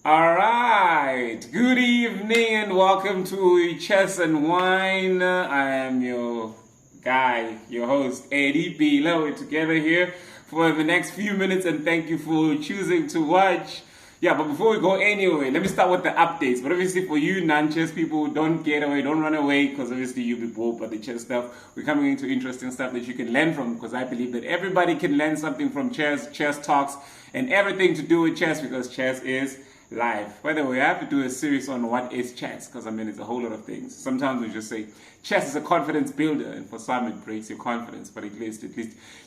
All right. Good evening and welcome to Chess and Wine. I am your guy, your host, Eddie Bila. We're together here for the next few minutes and thank you for choosing to watch. Yeah, but before we go anyway, let me start with the updates. But obviously for you non-chess people, don't get away, don't run away, because obviously you'll be bored by the chess stuff. We're coming into interesting stuff that you can learn from, because I believe that everybody can learn something from chess talks, and everything to do with chess, because chess is live. By the way, I have to do a series on what is chess, because I mean it's a whole lot of things. Sometimes we just say chess is a confidence builder, and for some it breaks your confidence, but at least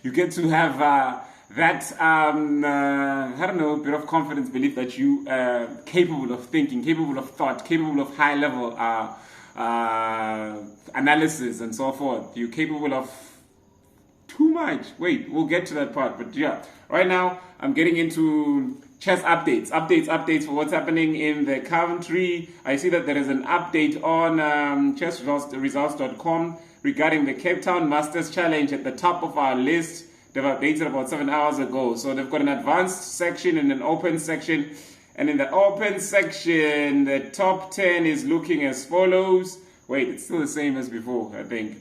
you get to have that I don't know, bit of confidence, belief that you are capable of thinking, capable of thought, capable of high level analysis and so forth. You're capable of too much. Wait, we'll get to that part. But yeah, right now I'm getting into chess updates for what's happening in the country. I see that there is an update on chessresults.com regarding the Cape Town Masters Challenge at the top of our list. They've updated about 7 hours ago. So they've got an advanced section and an open section. And in the open section, the top 10 is looking as follows. Wait, it's still the same as before, I think.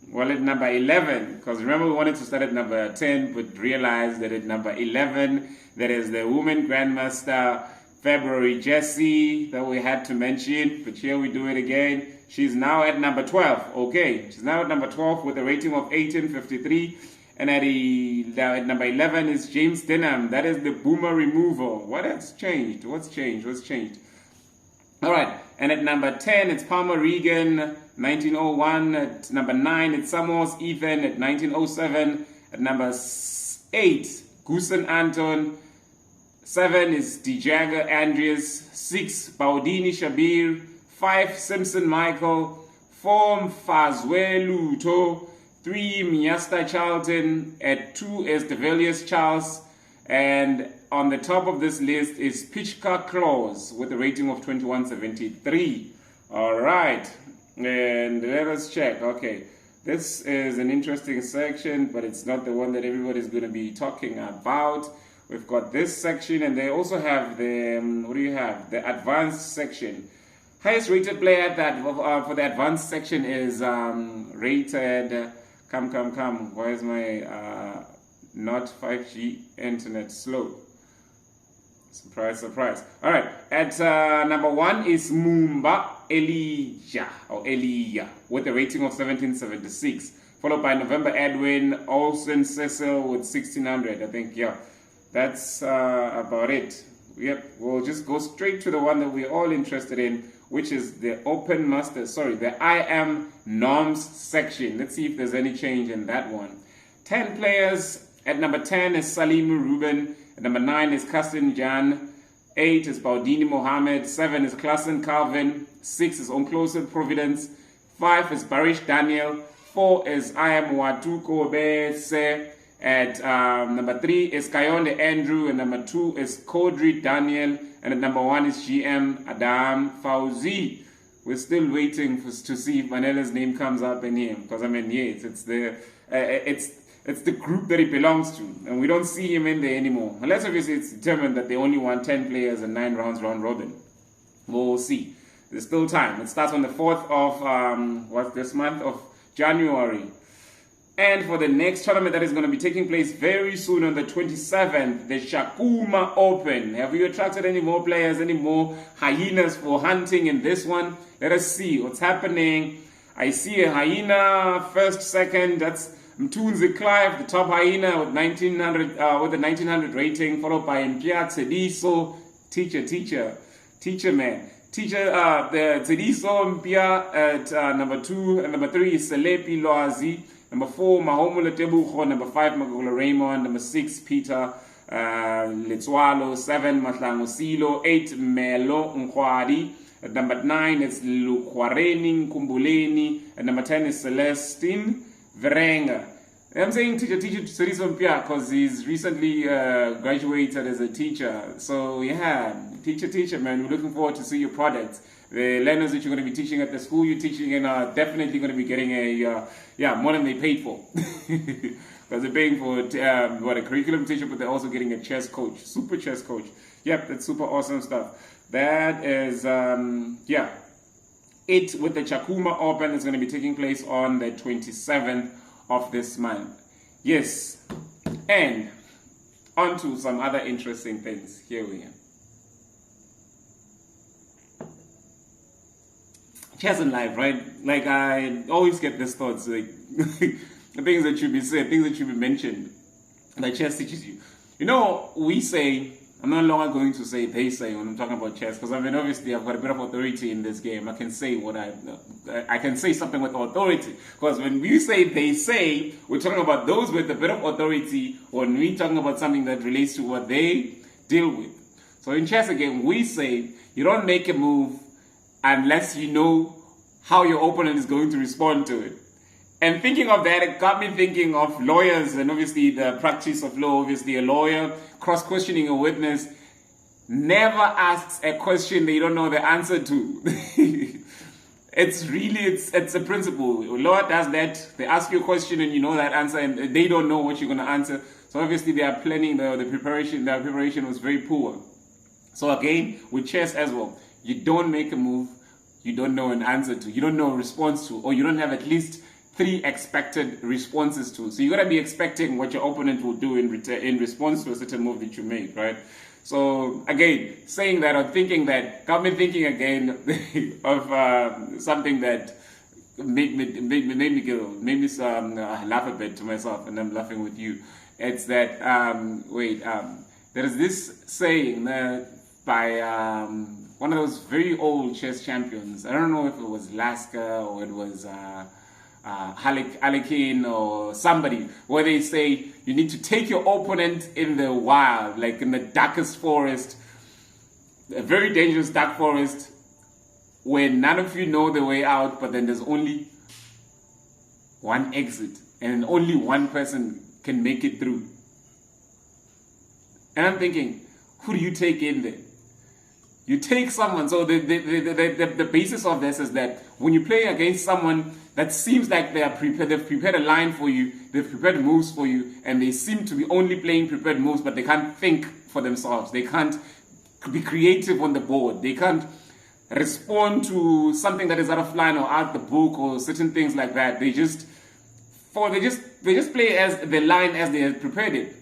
Well, at number 11, because remember we wanted to start at number 10, but realized that at number 11, there is the woman grandmaster, February Jessie, that we had to mention. But here we do it again. She's now at number 12. Okay, she's now at number 12 with a rating of 1853. And at number 11 is James Denham. That is the boomer removal. What has changed? What's changed? All right. And at number 10, it's Palmer Regan, 1901. At number 9, it's Samos Ethan at 1907. At number 8, Gusen Anton. 7 is Dijagger Andreas. 6, Baudini Shabir. 5, Simpson Michael. 4, Fazwelu Luto. 3, Miasta Charlton. At 2 is Develius Charles. And on the top of this list is Pichka Claus with a rating of 2173. All right. And let us check. Okay. This is an interesting section, but it's not the one that everybody's going to be talking about. We've got this section, and they also have the, what do you have? The advanced section. Highest rated player that for the advanced section is rated... Come. Why is my not 5G internet slow? Surprise. All right. At number 1 is Mumba Elijah with a rating of 1776. Followed by November Edwin, Olsen Cecil with 1600. I think, yeah, that's about it. Yep, we'll just go straight to the one that we're all interested in, which is the Open Masters, the I Am Norms section. Let's see if there's any change in that one. 10 players. At number 10 is Salim Ruben. At number 9 is Kasim Jan. 8 is Baudini Mohammed. 7 is Klassen Calvin. 6 is Onclosive Providence. 5 is Barish Daniel. 4 is I Am Watuko Bese. At number 3 is Kayonde Andrew. And number 2 is Kodri Daniel. And at number 1 is GM Adam Fauzi. We're still waiting to see if Manela's name comes up in here. Because I mean, yes, it's the group that he belongs to. And we don't see him in there anymore. Unless obviously it's determined that they only want 10 players and 9 rounds round robin. We'll see. There's still time. It starts on the 4th of January. And for the next tournament that is going to be taking place very soon on the 27th, the Shakuma Open. Have you attracted any more players, any more hyenas for hunting in this one? Let us see what's happening. I see a hyena, first, second. That's Mtunzi Clive, the top hyena with 1900 with the 1900 rating, followed by Mpia Tsediso, teacher man. The Tsediso Mpia at number 2, and number 3 is Selepi Loazi. Number 4, Mahomula Tebucho. Number 5, Magula Raymond. Number 6, Peter Letswalo. 7, Matlango Silo. 8, Melo Nkwadi. At number 9, it's Lukwareni Kumbuleni. At number 10 is Celestine Verenga. I'm saying teacher Tsediso Mpia because he's recently graduated as a teacher. So yeah, teacher man, we're looking forward to see your products. The learners that you're going to be teaching at the school you're teaching in are definitely going to be getting more than they paid for. Because they're paying for a curriculum teacher, but they're also getting a chess coach, super chess coach. Yep, that's super awesome stuff. That is, yeah, it with the Chakuma Open is going to be taking place on the 27th of this month. Yes, and on to some other interesting things. Here we are. Chess in life, right? Like, I always get these thoughts, like, the things that should be said, things that should be mentioned, that chess teaches you. You know, we say, I'm no longer going to say they say when I'm talking about chess, because I mean, obviously, I've got a bit of authority in this game. I can say what I can say something with authority. Because when we say they say, we're talking about those with a bit of authority, when we're talking about something that relates to what they deal with. So in chess again, we say you don't make a move unless you know how your opponent is going to respond to it. And thinking of that, it got me thinking of lawyers and obviously the practice of law. Obviously, a lawyer cross-questioning a witness never asks a question they don't know the answer to. It's a principle. A lawyer does that. They ask you a question and you know that answer, and they don't know what you're going to answer. So obviously, they are planning the preparation. Their preparation was very poor. So again, with chess as well, you don't make a move you don't know an answer to, you don't know a response to, or you don't have at least 3 expected responses to. So you got to be expecting what your opponent will do in response to a certain move that you make, right? So again, saying that or thinking that got me thinking again of something that made me giggle, made me laugh a bit to myself, and I'm laughing with you. It's that there is this saying by one of those very old chess champions. I don't know if it was Lasker or it was Alekhine or somebody, where they say you need to take your opponent in the wild, like in the darkest forest, a very dangerous dark forest, where none of you know the way out, but then there's only one exit, and only one person can make it through. And I'm thinking, who do you take in there? You take someone. So the basis of this is that when you play against someone that seems like they are prepared, they've prepared a line for you, they've prepared moves for you, and they seem to be only playing prepared moves, but they can't think for themselves. They can't be creative on the board. They can't respond to something that is out of line or out the book or certain things like that. They just play as the line as they have prepared it.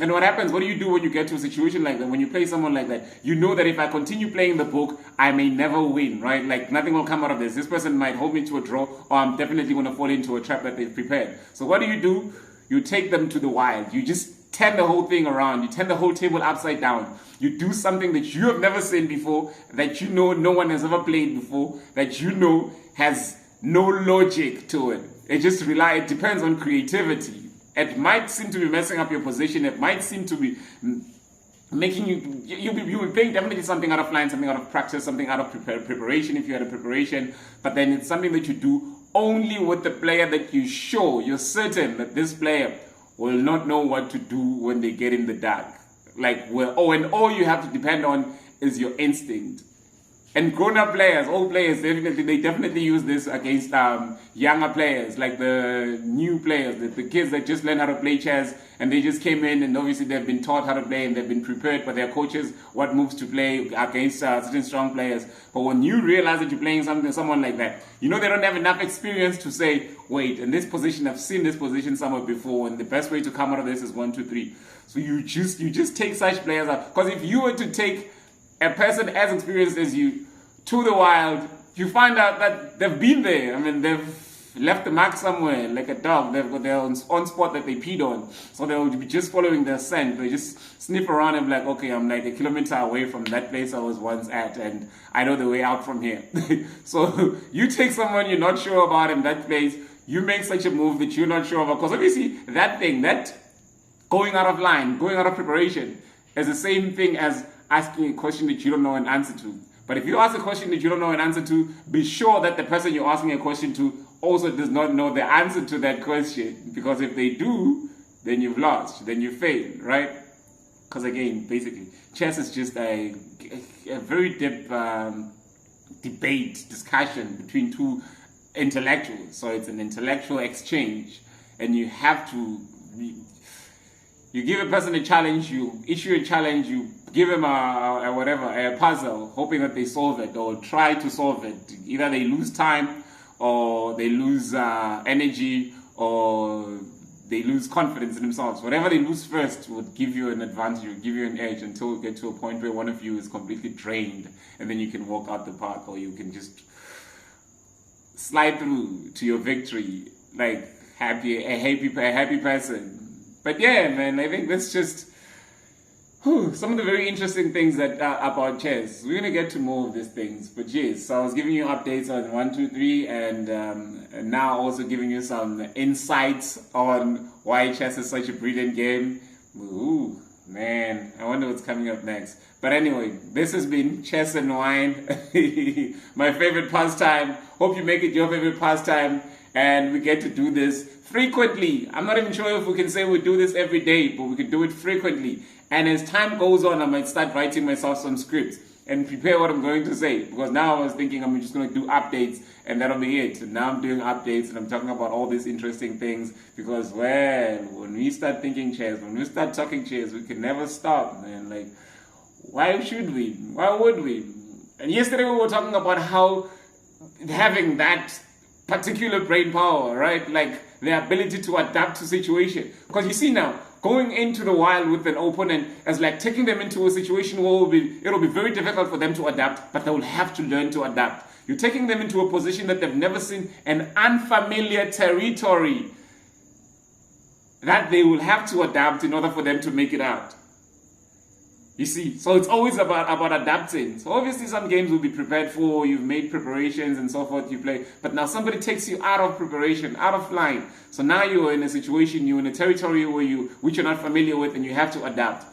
And what happens, what do you do when you get to a situation like that? When you play someone like that, you know that if I continue playing the book, I may never win, right? Like nothing will come out of this. This person might hold me to a draw, or I'm definitely going to fall into a trap that they've prepared. So what do? You take them to the wild. You just turn the whole thing around. You turn the whole table upside down. You do something that you have never seen before, that you know no one has ever played before, that you know has no logic to it. It depends on creativity. It might seem to be messing up your position. It might seem to be making you'll be playing definitely something out of line, something out of practice, something out of preparation if you had a preparation. But then it's something that you do only with the player that you're certain that this player will not know what to do when they get in the dark. And all you have to depend on is your instinct. And grown-up players, old players, they definitely use this against younger players, like the new players, the kids that just learned how to play chess, and they just came in, and obviously they've been taught how to play, and they've been prepared by their coaches what moves to play against certain strong players. But when you realize that you're playing someone like that, you know they don't have enough experience to say, wait, in this position, I've seen this position somewhere before, and the best way to come out of this is 1, 2, 3. So you just take such players out. Because if you were to take a person as experienced as you to the wild, you find out that they've been there. I mean, they've left the mark somewhere, like a dog. They've got their own spot that they peed on. So they'll be just following their scent. They just sniff around and be like, okay, I'm like a kilometer away from that place I was once at, and I know the way out from here. So you take someone you're not sure about in that place, you make such a move that you're not sure about. Because obviously that going out of line, going out of preparation, is the same thing as asking a question that you don't know an answer to. But if you ask a question that you don't know an answer to, be sure that the person you're asking a question to also does not know the answer to that question. Because if they do, then you've lost, then you failed, right? Because again, basically, chess is just a very deep discussion between two intellectuals. So it's an intellectual exchange, and you have to You give a person a challenge, you issue a challenge, you give them a puzzle, hoping that they solve it or try to solve it. Either they lose time, or they lose energy, or they lose confidence in themselves. Whatever they lose first would give you an advantage, would give you an edge until you get to a point where one of you is completely drained, and then you can walk out the park, or you can just slide through to your victory like a happy person. But yeah, man, I think that's just some of the very interesting things that about chess. We're gonna get to more of these things, but yes. So I was giving you updates on 1, 2, 3, and now also giving you some insights on why chess is such a brilliant game. Ooh, man, I wonder what's coming up next. But anyway, this has been Chess and Wine, my favorite pastime. Hope you make it your favorite pastime, and we get to do this frequently. I'm not even sure if we can say we do this every day, but we can do it frequently. And as time goes on, I might start writing myself some scripts and prepare what I'm going to say. Because now I was thinking I'm just going to do updates and that'll be it. And now I'm doing updates and I'm talking about all these interesting things. Because, well, when we start thinking chess, when we start talking chess, we can never stop, man. Like, why should we? Why would we? And yesterday we were talking about how having that particular brain power, right? Like the ability to adapt to situation. Because you see now, going into the wild with an opponent is like taking them into a situation where it'll be very difficult for them to adapt, but they will have to learn to adapt. You're taking them into a position that they've never seen, an unfamiliar territory that they will have to adapt in order for them to make it out. You see, so it's always about adapting. So obviously some games will be prepared for, you've made preparations and so forth, you play. But now somebody takes you out of preparation, out of line. So now you're in a situation, you're in a territory which you're not familiar with, and you have to adapt.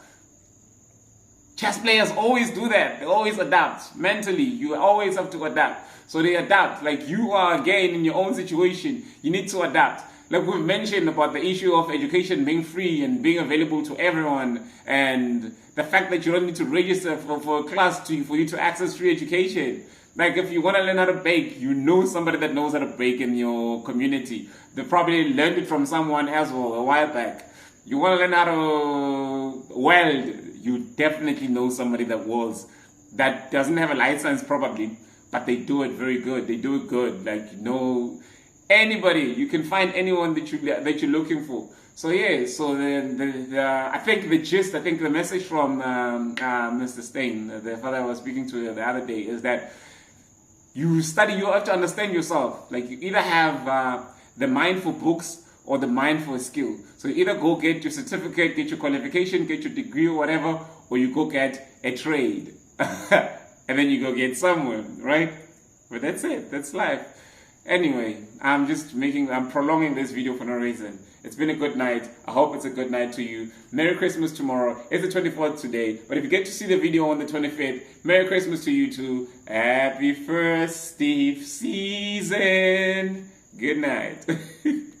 Chess players always do that. They always adapt. Mentally, you always have to adapt. So they adapt. Like you are again in your own situation, you need to adapt. Like we've mentioned about the issue of education being free and being available to everyone, and the fact that you don't need to register for a class for you to access free education. Like if you want to learn how to bake, you know somebody that knows how to bake in your community. They probably learned it from someone else a while back. You want to learn how to weld, you definitely know somebody that doesn't have a license probably, but they do it very good. They do it good. Like, you know, anybody, you can find anyone that you're looking for. So yeah, so I think the message from Mr. Steyn, the father I was speaking to the other day, is that you have to understand yourself. Like you either have the mind for books or the mind for a skill. So you either go get your certificate, get your qualification, get your degree or whatever, or you go get a trade. And then you go get somewhere, right? But that's it, that's life. Anyway, I'm prolonging this video for no reason. It's been a good night. I hope it's a good night to you. Merry Christmas tomorrow. It's the 24th today. But if you get to see the video on the 25th, Merry Christmas to you too. Happy festive season. Good night.